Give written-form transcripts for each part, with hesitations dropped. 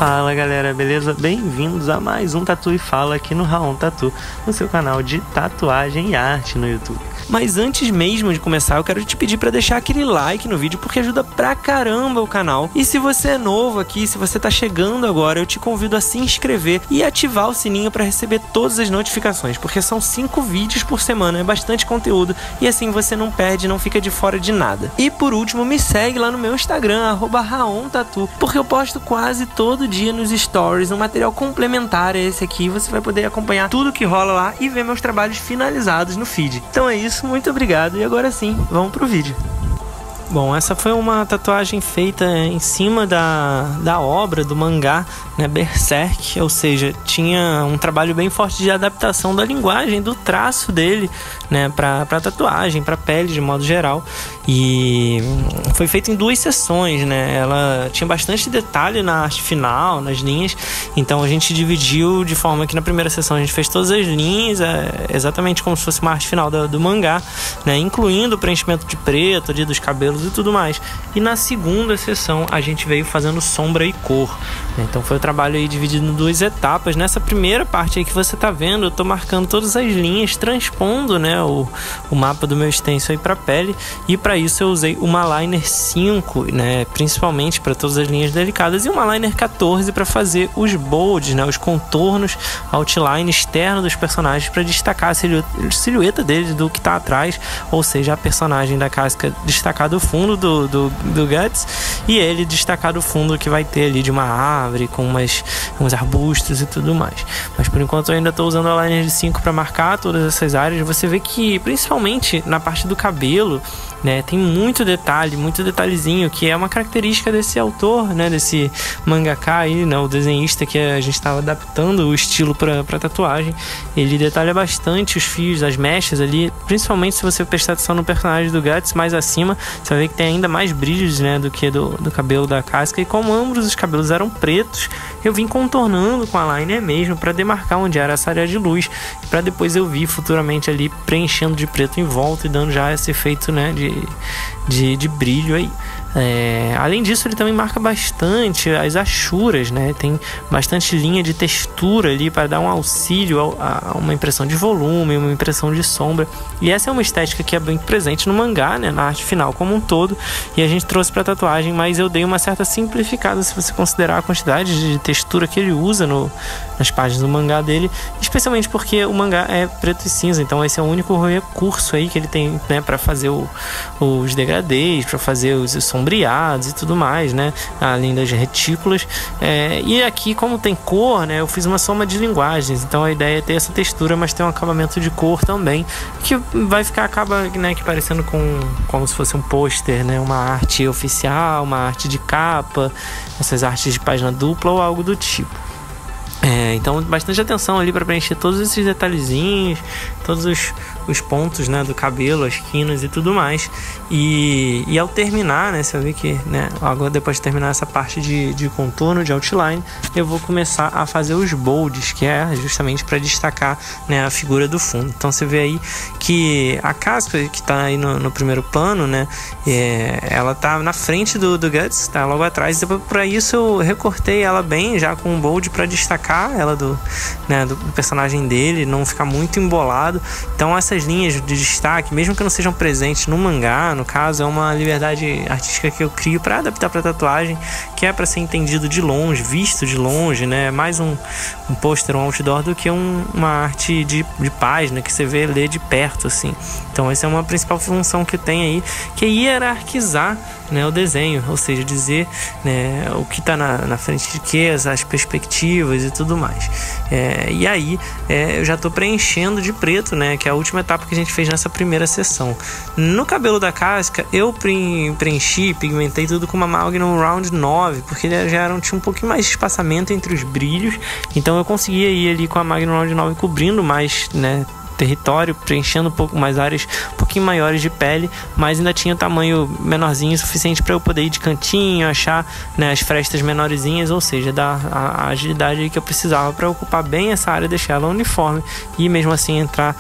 Fala galera, beleza? Bem-vindos a mais um Tatu e Fala aqui no Raon Tatu, no seu canal de tatuagem e arte no YouTube. Mas antes mesmo de começar, eu quero te pedir para deixar aquele like no vídeo, porque ajuda pra caramba o canal. E se você é novo aqui, se você tá chegando agora, eu te convido a se inscrever e ativar o sininho para receber todas as notificações, porque são 5 vídeos por semana, é bastante conteúdo e assim você não perde, não fica de fora de nada. E por último, me segue lá no meu Instagram, @RaonTatu, porque eu posto quase todo dia nos stories um material complementar a esse aqui. Você vai poder acompanhar tudo que rola lá e ver meus trabalhos finalizados no feed. Então é isso, muito obrigado e agora sim, vamos pro vídeo. Bom, essa foi uma tatuagem feita em cima da obra, do mangá, né, Berserk, ou seja, tinha um trabalho bem forte de adaptação da linguagem, do traço dele, né, para tatuagem, para pele de modo geral, e foi feito em 2 sessões, né, ela tinha bastante detalhe na arte final, nas linhas, então a gente dividiu de forma que na primeira sessão a gente fez todas as linhas, exatamente como se fosse uma arte final do mangá, né, incluindo o preenchimento de preto ali dos cabelos e tudo mais. E na segunda sessão a gente veio fazendo sombra e cor, né? Então foi o trabalho aí dividido em 2 etapas. Nessa primeira parte aí que você tá vendo, eu tô marcando todas as linhas, transpondo, né, o mapa do meu stencil aí pra pele, e para isso eu usei uma liner 5, né, principalmente para todas as linhas delicadas, e uma liner 14 para fazer os bolds, né, os contornos, outline externo dos personagens, para destacar a silhueta deles do que tá atrás, ou seja, a personagem da casca destacar do fundo do Guts, e ele destacar do fundo que vai ter ali de uma árvore com uns arbustos e tudo mais. Mas por enquanto eu ainda estou usando a liner de 5 para marcar todas essas áreas. Você vê que principalmente na parte do cabelo, né, tem muito detalhe, muito detalhezinho, que é uma característica desse autor, né, desse mangaka aí, né, o desenhista que a gente estava adaptando o estilo para tatuagem. Ele detalha bastante os fios, as mechas ali, principalmente se você prestar atenção no personagem do Guts mais acima, você vai ver que tem ainda mais brilhos, né, do que do cabelo da casca. E como ambos os cabelos eram pretos, eu vim contornando com a liner mesmo para demarcar onde era essa área de luz, para depois eu vir futuramente ali preenchendo de preto em volta e dando já esse efeito, né, de brilho aí. Além disso, ele também marca bastante as achuras, né? Tem bastante linha de textura ali para dar um auxílio a uma impressão de volume, uma impressão de sombra. E essa é uma estética que é bem presente no mangá, né? Na arte final como um todo. E a gente trouxe para tatuagem, mas eu dei uma certa simplificada se você considerar a quantidade de textura que ele usa nas páginas do mangá dele, especialmente porque o mangá é preto e cinza. Então esse é o único recurso aí que ele tem, né, para fazer os degradês, para fazer os sombreados e tudo mais, né, além das retículas. E aqui, como tem cor, né, eu fiz uma soma de linguagens, então a ideia é ter essa textura, mas ter um acabamento de cor também, que vai ficar, né, que parecendo como se fosse um pôster, né, uma arte oficial, uma arte de capa, essas artes de página dupla ou algo do tipo. Então bastante atenção ali para preencher todos esses detalhezinhos, todos os pontos, né, do cabelo, as quinas e tudo mais. E ao terminar, né, você vai ver que, né, agora depois de terminar essa parte de contorno, de outline, eu vou começar a fazer os bolds, que é justamente para destacar, né, a figura do fundo. Então você vê aí que a casca que está aí no primeiro plano, né, ela tá na frente do Guts, tá logo atrás. Depois, para isso eu recortei ela bem já com um bold para destacar ela do personagem dele, não ficar muito embolado. Então essas linhas de destaque, mesmo que não sejam presentes no mangá, no caso, é uma liberdade artística que eu crio para adaptar para tatuagem, que é para ser entendido de longe, visto de longe, né? Mais um pôster, um outdoor, do que uma arte de página que você lê de perto, assim. Então essa é uma principal função que tem aí, que é hierarquizar, né, o desenho, ou seja, dizer, né, o que está na frente de que, as perspectivas e tudo mais. E aí eu já estou preenchendo de preto, né, que é a última etapa que a gente fez nessa primeira sessão. No cabelo da casca eu preenchi, pigmentei tudo com uma Magnum Round 9, porque ele tinha um pouquinho mais de espaçamento entre os brilhos, então eu conseguia ir ali com a Magnum Round 9 cobrindo mais, né, território, preenchendo um pouco mais áreas um pouquinho maiores de pele, mas ainda tinha tamanho menorzinho suficiente para eu poder ir de cantinho, achar, né, as frestas menorzinhas, ou seja, dar a agilidade que eu precisava para ocupar bem essa área, deixar ela uniforme e mesmo assim entrar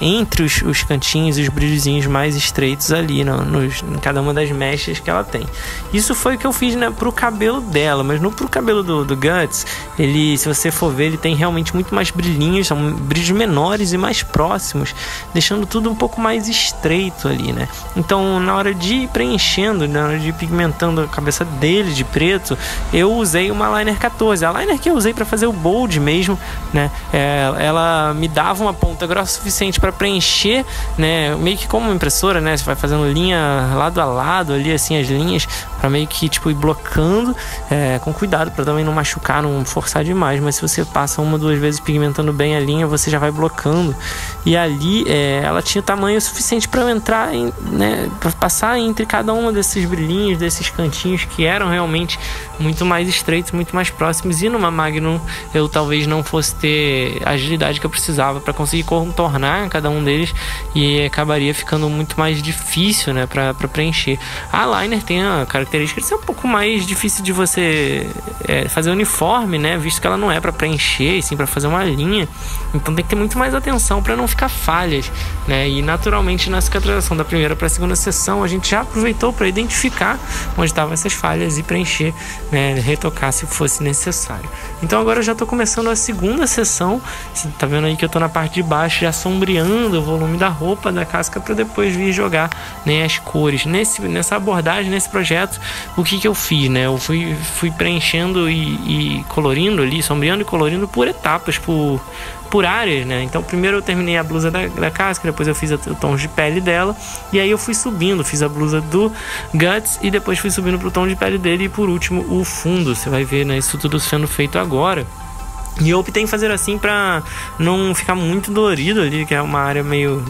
entre os cantinhos e os brilhozinhos mais estreitos ali em cada uma das mechas que ela tem. Isso foi o que eu fiz, né, pro cabelo dela, mas pro cabelo do Guts, ele, se você for ver, ele tem realmente muito mais brilhinhos, são brilhos menores e mais próximos, deixando tudo um pouco mais estreito ali, né? Então, na hora de ir preenchendo, na hora de ir pigmentando a cabeça dele de preto, eu usei uma Liner 14. A Liner que eu usei para fazer o bold mesmo, né? Ela me dava uma ponta grossa suficiente para preencher, né? Meio que como uma impressora, né? Você vai fazendo linha lado a lado ali, assim, as linhas, para meio que, tipo, ir blocando, com cuidado para também não machucar, não forçar demais, mas se você passa 1 ou 2 vezes pigmentando bem a linha, você já vai blocando. E ali ela tinha tamanho suficiente para eu entrar para passar entre cada um desses brilhinhos, desses cantinhos que eram realmente muito mais estreitos, muito mais próximos, e numa Magnum eu talvez não fosse ter a agilidade que eu precisava para conseguir contornar cada um deles, e acabaria ficando muito mais difícil, né, para preencher. A Liner tem a característica de ser um pouco mais difícil de você fazer uniforme, né, visto que ela não é para preencher, e sim para fazer uma linha, então tem que ter muito mais atenção para não ficar falhas, né, e naturalmente na cicatrização da primeira para a segunda sessão a gente já aproveitou para identificar onde estavam essas falhas e preencher, né, retocar se fosse necessário. Então agora eu já estou começando a segunda sessão. Você tá vendo aí que eu estou na parte de baixo já sombreando o volume da roupa, da casca, para depois vir jogar, né, as cores. Nessa abordagem, nesse projeto, o que eu fiz, né? Eu fui preenchendo e colorindo ali, sombreando e colorindo por etapas, por áreas, né? Então primeiro eu terminei a blusa da casca, depois eu fiz o tom de pele dela, e aí eu fui subindo, fiz a blusa do Guts e depois fui subindo pro tom de pele dele, e por último o fundo. Você vai ver, né, isso tudo sendo feito agora. E eu optei em fazer assim para não ficar muito dolorido ali, que é uma área meio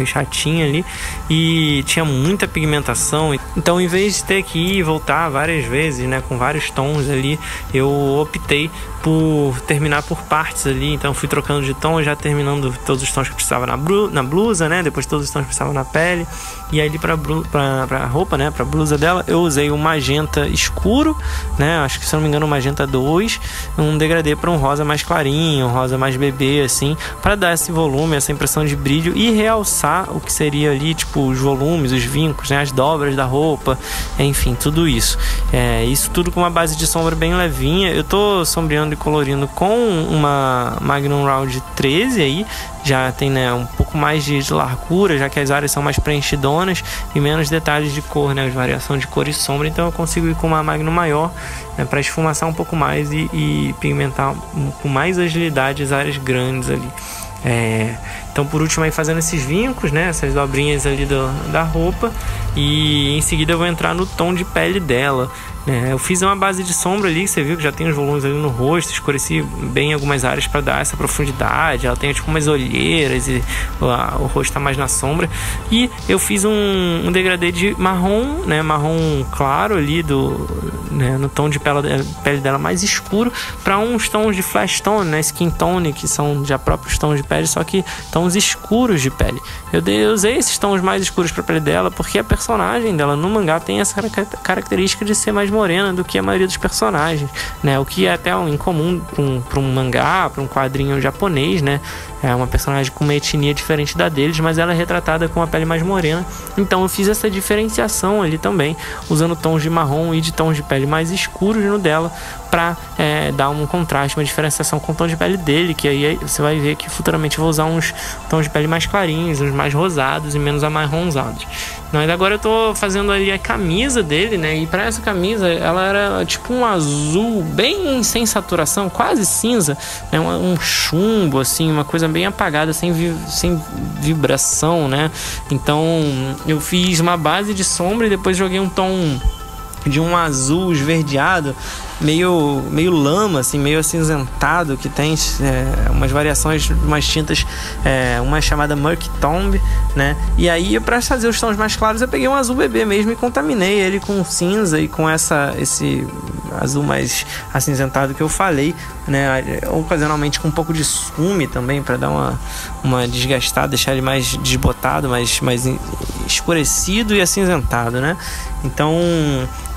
chatinha ali, e tinha muita pigmentação. Então, em vez de ter que ir e voltar várias vezes, né, com vários tons ali, eu optei por terminar por partes ali. Então fui trocando de tom, já terminando todos os tons que precisava na blusa, né, depois todos os tons que precisava na pele. E aí pra roupa, né, pra blusa dela, eu usei um magenta escuro, né, acho que, se não me engano, um magenta 2, um degradê para um rosa mais clarinho, um rosa mais bebê, assim, para dar esse volume, essa impressão de brilho e realçar o que seria ali, tipo, os volumes, os vincos, né, as dobras da roupa, enfim, tudo isso. Isso tudo com uma base de sombra bem levinha. Eu tô sombreando e colorindo com uma Magnum Round 13 aí, já tem, né, um pouco mais de largura, já que as áreas são mais preenchidonas e menos detalhes de cor, né, variação de cor e sombra. Então eu consigo ir com uma Magnum maior, né, para esfumaçar um pouco mais e pigmentar com mais agilidade as áreas grandes ali. Então, por último, aí fazendo esses vincos, né, essas dobrinhas ali da roupa, e em seguida eu vou entrar no tom de pele dela, né. Eu fiz uma base de sombra ali, que você viu que já tem os volumes ali no rosto, escureci bem algumas áreas para dar essa profundidade. Ela tem tipo umas olheiras e o rosto tá mais na sombra. E eu fiz um degradê de marrom, né, marrom claro ali no tom de pele dela mais escuro, para uns tons de flash tone, né, skin tone, que são já próprios tons de pele, só que tons escuros de pele. Eu usei esses tons mais escuros para a pele dela porque a personagem dela no mangá tem essa característica de ser mais morena do que a maioria dos personagens, né? O que é até incomum para um mangá, para um quadrinho japonês, né? É uma personagem com uma etnia diferente da deles, mas ela é retratada com a pele mais morena. Então eu fiz essa diferenciação ali também, usando tons de marrom e de tons de pele mais escuros no dela, para dar um contraste, uma diferenciação com o tom de pele dele, que aí você vai ver que futuramente eu vou usar uns tons de pele mais clarinhos, uns mais rosados e menos amarronzados. Mas agora eu tô fazendo ali a camisa dele, né? E para essa camisa, ela era tipo um azul bem sem saturação, quase cinza, né? Um chumbo, assim, uma coisa bem apagada, sem vibração, né? Então eu fiz uma base de sombra e depois joguei um tom de um azul esverdeado, meio lama, assim, meio acinzentado, que tem umas variações, umas tintas, uma chamada Murky Tomb, né? E aí, para fazer os tons mais claros, eu peguei um azul bebê mesmo e contaminei ele com cinza e com esse azul mais acinzentado que eu falei, né? Ocasionalmente com um pouco de sume também, para dar uma desgastada, deixar ele mais desbotado, mais escurecido e acinzentado, né? Então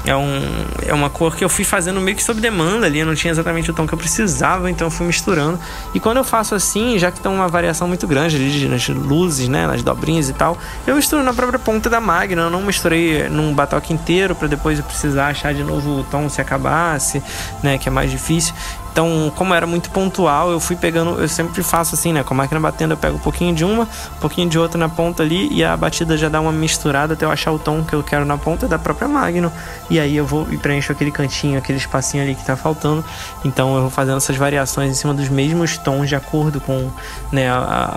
é uma cor que eu fui fazendo meio que sob demanda ali, eu não tinha exatamente o tom que eu precisava, então eu fui misturando. E quando eu faço assim, já que tem uma variação muito grande ali nas luzes, né, nas dobrinhas e tal, eu misturo na própria ponta da máquina, eu não misturei num batoque inteiro para depois eu precisar achar de novo o tom se acabasse, né, que é mais difícil. Então, como era muito pontual, eu fui pegando, eu sempre faço assim, né, com a máquina batendo, eu pego um pouquinho de uma, um pouquinho de outra na ponta ali, e a batida já dá uma misturada até eu achar o tom que eu quero na ponta da própria máquina, e aí eu vou e preencho aquele cantinho, aquele espacinho ali que tá faltando. Então eu vou fazendo essas variações em cima dos mesmos tons, de acordo com, né,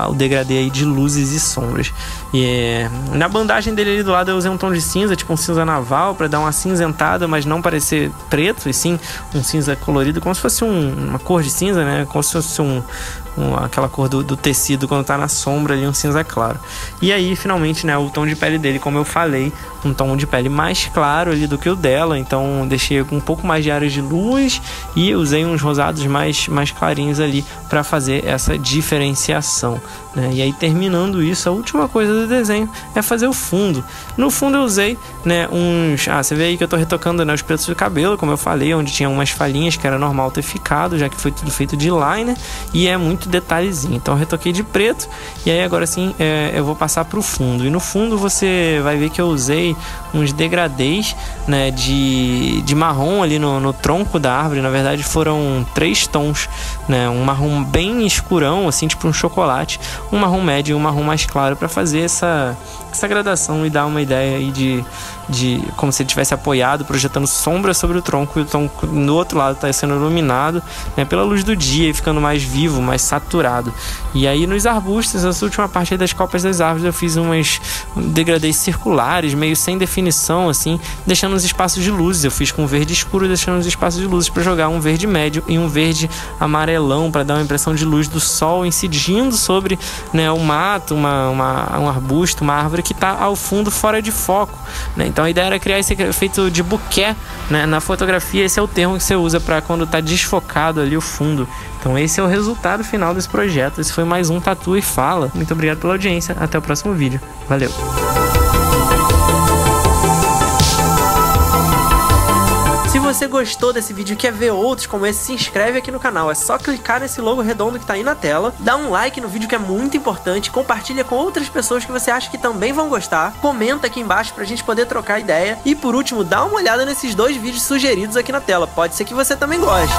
o degradê aí de luzes e sombras. E na bandagem dele ali do lado eu usei um tom de cinza, tipo um cinza naval, para dar uma cinzentada, mas não parecer preto, e sim um cinza colorido, como se fosse uma cor de cinza, né? Como se fosse aquela cor do tecido quando tá na sombra ali, um cinza claro. E aí, finalmente, né, o tom de pele dele, como eu falei, um tom de pele mais claro ali do que o dela, então deixei um pouco mais de áreas de luz e usei uns rosados mais clarinhos ali para fazer essa diferenciação, né? E aí, terminando isso, a última coisa do desenho é fazer o fundo. No fundo eu usei, né, você vê aí que eu tô retocando, né, os pretos do cabelo, como eu falei, onde tinha umas falhinhas que era normal ter ficado, já que foi tudo feito de liner, e é muito detalhezinho. Então eu retoquei de preto, e aí agora sim eu vou passar pro fundo. E no fundo você vai ver que eu usei uns degradês, né, de marrom ali no tronco da árvore. Na verdade foram 3 tons, né, um marrom bem escurão, assim, tipo um chocolate, um marrom médio e um marrom mais claro, para fazer essa gradação e dar uma ideia aí de como se ele tivesse apoiado, projetando sombra sobre o tronco, e o tronco no outro lado está sendo iluminado, né, pela luz do dia, e ficando mais vivo, mais saturado. E aí nos arbustos, essa última parte aí das copas das árvores, eu fiz umas degradês circulares, meio sem definição, assim, deixando os espaços de luzes. Eu fiz com verde escuro, deixando os espaços de luzes para jogar um verde médio e um verde amarelão, para dar uma impressão de luz do sol incidindo sobre, né, o mato, um arbusto, uma árvore que está ao fundo, fora de foco, né? Então a ideia era criar esse efeito de bokeh, né? Na fotografia esse é o termo que você usa para quando está desfocado ali o fundo. Então esse é o resultado final desse projeto. Esse foi mais um Tatu e Fala. Muito obrigado pela audiência. Até o próximo vídeo. Valeu! Se você gostou desse vídeo e quer ver outros como esse, se inscreve aqui no canal. É só clicar nesse logo redondo que tá aí na tela, dá um like no vídeo que é muito importante, compartilha com outras pessoas que você acha que também vão gostar, comenta aqui embaixo pra gente poder trocar ideia e, por último, dá uma olhada nesses 2 vídeos sugeridos aqui na tela. Pode ser que você também goste.